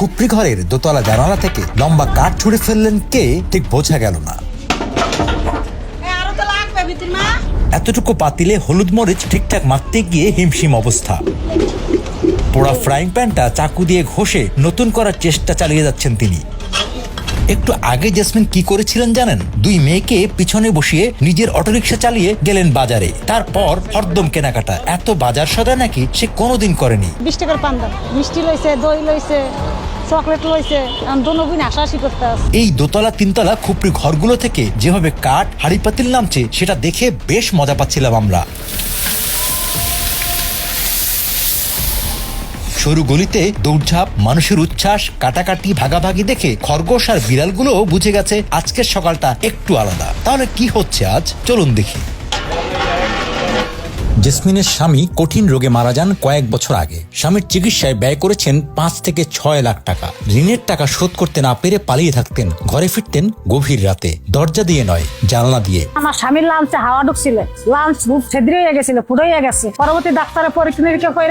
খুপড়ি ঘরের দোতলা জানালা থেকে লম্বা কাঠ ছুঁড়ে ফেললেন কে ঠিক বোঝা গেল না। এতটুকু পাতিলে হলুদ মরিচ ঠিকঠাক মাখতে গিয়ে হিমশিম অবস্থা। পোড়া ফ্রাইং প্যানটা চাকু দিয়ে ঘষে নতুন করার চেষ্টা চালিয়ে যাচ্ছেন তিনি। একটু আগে জেসমিন কি করেছিলেন জানেন? দুই মেয়েকে পিছনে বসিয়ে নিজের অটোরিকশা চালিয়ে গেলেন বাজারে। তারপর হরদম কেনাকাটা। এত বাজার সদা নাকি সে কোনোদিন করেনি। 20 টাকার পান্ডা, মিষ্টি লইছে, দই লইছে, চকলেট লইছে, দোনোগুণ আশাআশি করতে আছে। এই দোতলা তিনতলা খুপড়ি ঘরগুলো থেকে যেভাবে কাঠ হাড়ি পাতিল নামছে সেটা দেখে বেশ মজা পাচ্ছিলাম আমরা। সরু গলিতে দৌড়ঝাঁপ, মানুষের উচ্ছ্বাস, কাটাকাটি, ভাগাভাগি দেখে খরগোশ আর বিড়ালগুলো বুঝে গেছে আজকের সকালটা একটু আলাদা। তাহলে কি হচ্ছে আজ, চলুন দেখি। জেসমিনের স্বামী কঠিন রোগে মারা যান কয়েক বছর আগে। স্বামীর চিকিৎসায় ব্যয় করেছেন 5 থেকে 6 লাখ টাকা। ঋণের টাকা শোধ করতে না পেরে পালিয়ে থাকতেন। ঘরে ফিরতেন গভীর রাতে, দরজা দিয়ে নয় জানলা দিয়ে। আমার স্বামীর লাঞ্চে হাওয়া ঢুকছিল, লাঞ্চ খুব ছেদ্রে হয়ে গেছিল, ফুটে গেছে। পরবর্তী ডাক্তারের পরীক্ষা নিরীক্ষা করে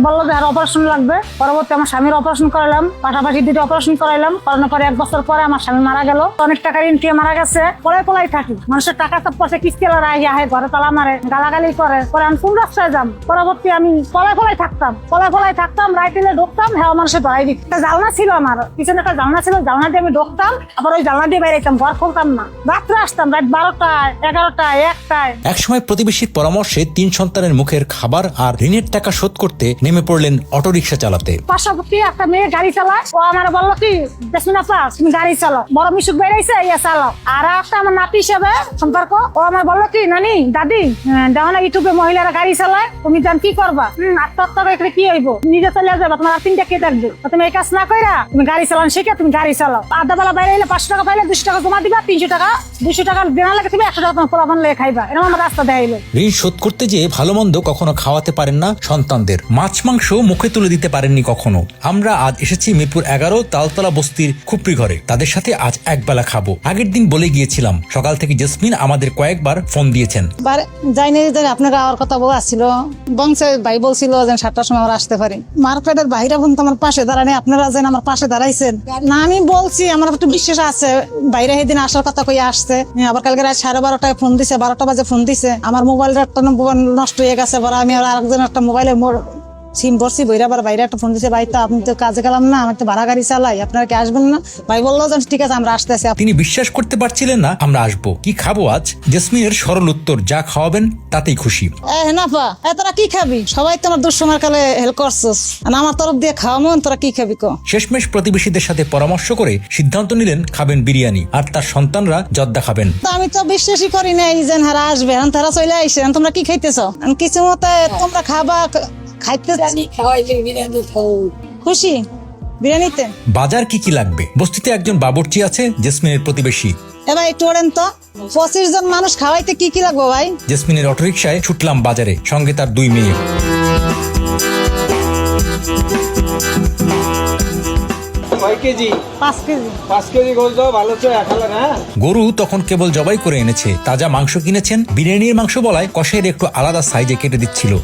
বললো যে আর অপারেশন লাগবে। পরবর্তী আমার স্বামীর অপারেশন করালাম, পাশাপাশি 2টা অপারেশন করাইলাম। করানোর পরে 1 বছর পরে আমার স্বামী মারা গেল। অনেক টাকা ঋণ দিয়ে মারা গেছে। পলাই থাকি, মানুষের টাকা সব পয়সা কিস্তি আহে, ঘরে তালা মারে, গালাগালি করে। আমি কোন রাস্তায় যাম? পরবর্তী আমি পলাই থাকতাম, রাইতেলে ঢুকতাম, হ্যাঁ মানুষের ধরাই দিত। একটা জানলা ছিল, আমার পিছনে একটা জানলা ছিল, জানলা দিয়ে আমি ঢুকতাম, আবার ওই জানলা দিয়ে বাইরে যেতাম, ঘর খুলতাম না। রাত্রে আসতাম রাত 12টায়, 11টায়, 1টায়। একসময় প্রতিবেশীর পরামর্শে 3 সন্তানের মুখের খাবার আর ঋণের টাকা শোধ করতে নেমে পড়লেন অটোরিকশা চালাতে। পাশাপাশি একটা মেয়ে গাড়ি চালায়, ও আমার বললো কি জেসমিন আপা তুমি গাড়ি চালাও, বড় মিশুক বেড়াইছে ইয়া চালাও। আর একটা আমার নাতি হিসেবে সম্পর্ক, ও আমার বললো কি নানি দাদি দেখো না ইউটিউবে মহিলারা গাড়ি চালায়, তুমি জান কি করবা? আত্মহত্যা করে কি হইব? নিজে চলে যাবে, তোমার 3টা কে থাকবে? তুমি এই কাজ না কইরা তুমি গাড়ি চালান শিখে তুমি গাড়ি চালাও। আধা বেলা বাইরে এলে 500 টাকা পাইলে 200 টাকা জমা দিবা, 300 টাকা 200 টাকা দেনা লাগে, তুমি 100 টাকা তোমার পোলাপান লেগে খাইবা। এরকম আমার রাস্তা দেখাইলো। ঋণ শোধ করতে যেয়ে ভালো মন্দ কখনো খাওয়াতে পারেন না সন্তানদের, মাছ মাংস মুখে তুলে দিতে পারেননি কখনো। আমরা আজ এসেছি মিরপুর 11 তালতলা বস্তির খুপড়ি ঘরে। তাদের সাথে আজ একবেলা খাবো। আগের দিন বলে গিয়েছিলাম, সকাল থেকে জেসমিন আমাদের কয়েকবার ফোন দিয়েছেন। যাইনি আপনারা আমার কথা বলা ছিল, বংশে ভাই বলছিল যে 7টার সময় আমরা আসতে পারি। মার্কেটের বাইরে ফোন তো আমার পাশে দাঁড়ানি, আপনারা যেন আমার পাশে দাঁড়াইছেন না। আমি বলছি আমার একটু বিশ্বাস আছে, বাইরে সেদিন আসার কথা কই আসছে। আবার কালকে রাত 12:30টায় ফোন দিছে, 12টা বাজে ফোন দিছে। আমার মোবাইলটা একটা নষ্ট হয়ে গেছে, আমি আরেকজন একটা মোবাইলে সিম ভরছি বইরা, আবার বাইরে একটা ফোন দিছে, ভাই তো আপনি তো কাজে গেলাম না, আমি তো ভাড়া গাড়ি চালাই, আপনারা কি আসবেন না? ভাই বললো যে ঠিক আছে আমরা আসতেছি। তিনি বিশ্বাস করতে পারছিলেন না আমরা আসবো। কি খাবো আজ? জেসমিনের সরল উত্তর, যা খাওয়াবেন তাতেই খুশি। হেনাফা তোরা কি খাবি? সবাই তোমার দুঃসময়ের কালে হেল্প করছিস, আমার তরফ দিয়ে খাওয়ামো, তোরা কি খাবি কো? শেষমেশ প্রতিবেশীদের সাথে পরামর্শ করে সিদ্ধান্ত নিলেন খাবেন বিরিয়ানি, আর তার সন্তানরা জর্দা খাবেন। আমি তো বিশ্বাসই করি না এই যে হারা আসবে, তারা চলে আইসে, তোমরা কি খাইতেছ? কিছু মতে তোমরা খাবা, খাইতে খুশি বিরিয়ানিতে। বাজার কি লাগবে? বস্তিতে একজন বাবুর্চি আছে, জেসমিনের প্রতিবেশী। এবার একটু ওরেন তো, 25 জন মানুষ খাওয়াইতে কি লাগবে ভাই? জেসমিনের অটোরিকশায় ছুটলাম বাজারে, সঙ্গে তার 2 মেয়ে। গরু তখন কেবল জবাই করে এনেছে, তাজা মাংস কিনেছেন। বিরিয়ানির মাংস বলায় কষাইয়ের একটু আলাদা সাইজে কেটে দিচ্ছিল।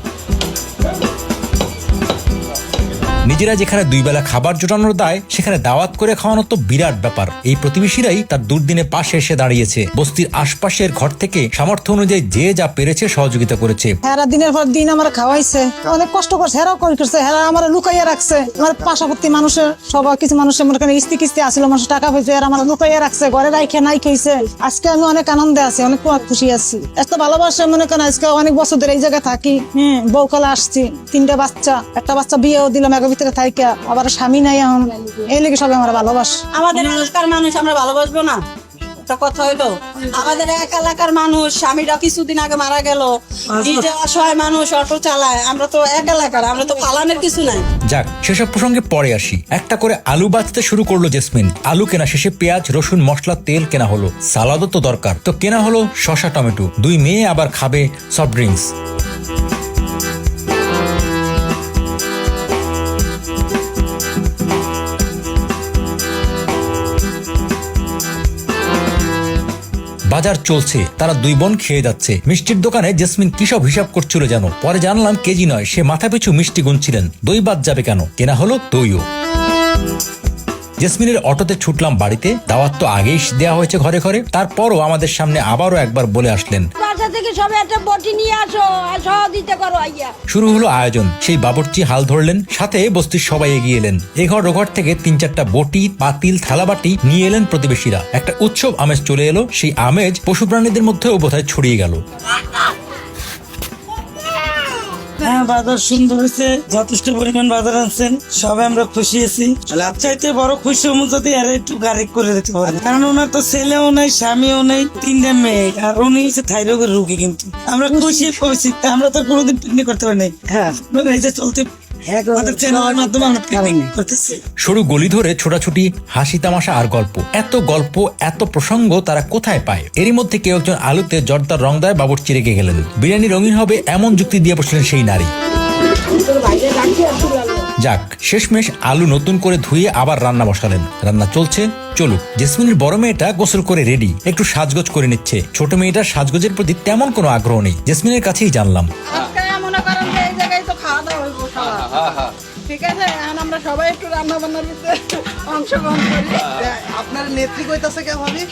নিজেরা যেখানে 2 বেলা খাবার জোটানোর দায়, সেখানে দাওয়াত করে খাওয়ানো তো বিরাট ব্যাপার। এই প্রতিবেশীরাই তার দুর্দিনে পাশে এসে দাঁড়িয়েছে। বস্তির আশপাশের ঘর থেকে সামর্থ্য অনুযায়ী যে যা পেরেছে সহযোগিতা করেছে। হেরা দিনের পর দিন আমার খাওয়াইছে, অনেক কষ্ট করছে, হেরাও করছে, হেরা আমার লুকাইয়া রাখছে। আমার পাশাপাশি মানুষের সবাই কিছু মানুষের মনে করেন কিস্তি আসছিল, মানুষ টাকা হয়েছে, এরা আমার লুকাইয়া রাখছে, ঘরে রাইখে নাই খাইছে। আজকে আমি অনেক আনন্দে আছি, অনেক খুশি আছি। এত ভালোবাসে মনে করেন আজকে অনেক বছর ধরে এই জায়গায় থাকি। বউকালে আসছি, 3টা বাচ্চা, একটা বাচ্চা বিয়েও দিলাম ভিতরে থাইকা, আবার স্বামী নাই এখন, এই লেগে সবাই আমরা ভালোবাস। আমাদের এলাকার মানুষ আমরা ভালোবাসবো না? কথা হইলো আমাদের এক এলাকার মানুষ, স্বামীরা কিছুদিন আগে মারা গেল, নিজে অসহায় মানুষ, অটো চালায়। আমরা তো এক এলাকার, আমরা তো পালানের কিছু নাই। যাক, সেসব প্রসঙ্গে পরে আসি। একটা করে আলু বাছতে শুরু করলো জেসমিন। আলু কেনা শেষে পেঁয়াজ, রসুন, মশলা, তেল কেনা হলো। সালাদও তো দরকার, তো কেনা হলো শসা, টমেটো। 2 মেয়ে আবার খাবে সফট ড্রিঙ্কস। বাজার চলছে, তারা 2 বোন খেয়ে যাচ্ছে। মিষ্টির দোকানে জেসমিন কি সব হিসাব করছিল যেন। পরে জানলাম কেজি নয়, সে মাথা পিছু মিষ্টি গুনছিলেন। দই বাদ যাবে কেন? কেনা হলো দইও। জেসমিনের অটোতে ছুটলাম বাড়িতে। দাওয়াত তো আগেই দেওয়া হয়েছে ঘরে ঘরে, তারপরও আমাদের সামনে আবারও একবার বলে আসলেন, বাসা থেকে সবাই একটা বটি নিয়ে আসো আর সহযোগিতা করো আইয়া। শুরু হলো আয়োজন। সেই বাবুর্চি হাল ধরলেন, সাথে বস্তির সবাই এগিয়ে এলেন। এঘর ওঘর থেকে 3-4টা বটি, পাতিল, থালাবাটি নিয়ে এলেন প্রতিবেশীরা। একটা উৎসব আমেজ চলে এলো। সেই আমেজ পশু প্রাণীদের মধ্যেও বোধহয় ছড়িয়ে গেল। হ্যাঁ, বাজার সুন্দর হয়েছে, যথেষ্ট পরিমাণ বাজার আনছেন, সবাই আমরা খুশি আছি। চাইতে বড় খুশি হবো যদি আর একটু গাড়ি করে দিতে পারে, কারণ ওনার তো ছেলেও নেই, স্বামীও নেই, 3টা মেয়ে, আর উনি হচ্ছে থাইরয়েডের রোগী। কিন্তু আমরা খুশি হয়েছি, আমরা তো কোনোদিন পিকনিক করতে পারি নাই। হ্যাঁ, এই যে চলতে সরু গলি ধরে ছোটাছুটি, হাসি তামাশা আর গল্প। এত গল্প, এত প্রসঙ্গ তারা কোথায় পায়? এরই মধ্যে কেউ একজন আলুতে জর্দার রং দেয় বাবুর্চি রেগে গেলেন। বিরিয়ানি রঙিন হবে এমন যুক্তি দিয়ে বসলেন সেই নারী। যাক, শেষমেশ আলু নতুন করে ধুয়ে আবার রান্না বসালেন। রান্না চলছে, চলুক। জেসমিনের বড় মেয়েটা গোসল করে রেডি, একটু সাজগোজ করে নিচ্ছে। ছোট মেয়েটার সাজগোজের প্রতি তেমন কোনো আগ্রহ নেই। জেসমিনের কাছেই জানলাম, মনে করেন যে এই জায়গায় তো খাওয়া দাওয়া হইব, ঠিক আছে, এখন আমরা সবাই একটু রান্না বান্নার ভিতরে অংশগ্রহণ করি। আপনার নেত্রী কইতাছে কে ভাবি?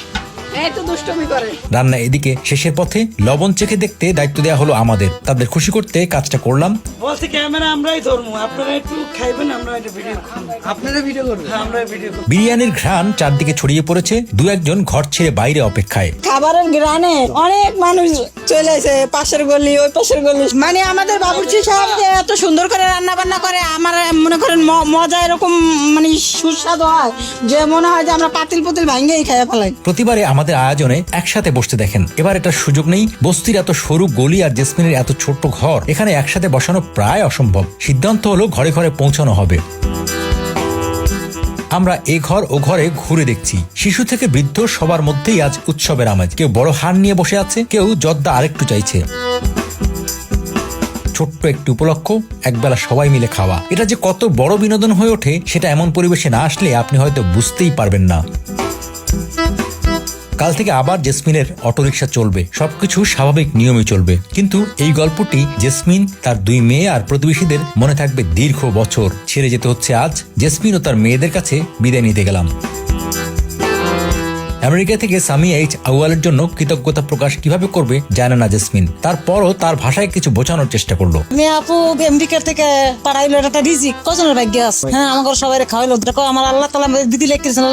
একটু দুষ্টমি করে। রান্না এদিকে শেষের পথে। লবণ চেখে দেখতে দায়িত্ব দেওয়া হলো আমাদের। তাদের খুশি করতে কাজটা করলাম। বলছি ক্যামেরা আমরাই ধরবো, আপনারা একটু খাইবেন, আমরা একটা ভিডিও করবো। আপনারা ভিডিও করবেন? হ্যাঁ, আমরা ভিডিও করবো। বিরিয়ানির ঘ্রাণ চারদিকে ছড়িয়ে পড়েছে। দু একজন ঘর ছেড়ে বাইরে অপেক্ষায়। খাবারের গ্রানে অনেক মানুষ চলে আসে, পাশের গলি, ওই পাশের গলি। মানে আমাদের বাবুর্চি সাহেব যে এত সুন্দর করে রান্না বান্না করে, আমার মনে করেন মজা এরকম মানে সুস্বাদু হয় যে মনে হয় যে আমরা পাতিল পুতিল ভাঙ্গেই খাইয়া ফেলাই। প্রতিবারে আমাদের আয়োজনে একসাথে বসতে দেখেন। এবার এটা সুযোগ নেই। বস্তির এত সরু গলি আর জেসমিনের এত ছোট্ট ঘর, এখানে একসাথে বসানো প্রায় অসম্ভব। সিদ্ধান্ত হলো ঘরে ঘরে পৌঁছানো হবে। আমরা এ ঘর ও ঘরে ঘুরে দেখছি। শিশু থেকে বৃদ্ধ সবার মধ্যেই আজ উৎসবের আমেজ। কেউ বড় হার নিয়ে বসে আছে, কেউ জর্দা আরেকটু চাইছে। ছোট্ট একটি উপলক্ষ, একবেলা সবাই মিলে খাওয়া। এটা যে কত বড় বিনোদন হয়ে ওঠে, সেটা এমন পরিবেশে না আসলে আপনি হয়তো বুঝতেই পারবেন না। কাল থেকে আবার জেসমিনের অটোরিকশা চলবে, সবকিছু স্বাভাবিক নিয়মে চলবে। কিন্তু এই গল্পটি জেসমিন, তার 2 মেয়ে আর প্রতিবেশীদের মনে থাকবে দীর্ঘ বছর। ছেড়ে যেতে হচ্ছে আজ। জেসমিন ও তার মেয়েদের কাছে বিদায় নিতে গেলাম। আমেরিকা থেকে সামি এইচ আউয়ালের জন্য কৃতজ্ঞতা প্রকাশ কিভাবে করবে জানে না জেসমিন। তারপরও তার ভাষায় কিছু বোঝানোর চেষ্টা করলো। মেয়ে আপু আমেরিকা থেকে পাঠাইলো, একটা রিজিক কজনের ভাগ্য আছে। হ্যাঁ, আমাকে সবাই খাওয়াইলো। দেখো আমার আল্লাহ তাআলা দিদি লিখতেছেন,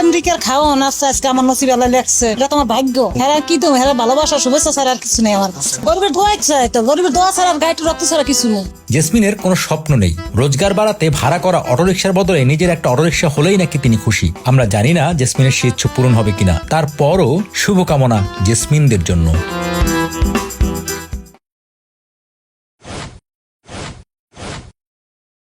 আমেরিকার খাওয়া না আজকে আমার নসিব আল্লাহ লেখছে, এটা তোমার ভাগ্য। হ্যাঁ, কি তো হ্যাঁ, ভালোবাসা শুভেচ্ছা ছাড়া আর কিছু নেই আমার কাছে। গরিবের দোয়া চাই তো, গরিবের দোয়া ছাড়া আর গাইটু রক্ত ছাড়া কিছু নেই। জেসমিনের কোনো স্বপ্ন নেই। রোজগার বাড়াতে ভাড়া করা অটোরিকশার বদলে নিজের একটা অটোরিকশা হলেই নাকি তিনি খুশি। আমরা জানি না জেসমিনের সে ইচ্ছা পূরণ হবে কিনা। তারপরও শুভকামনা জেসমিনদের জন্য।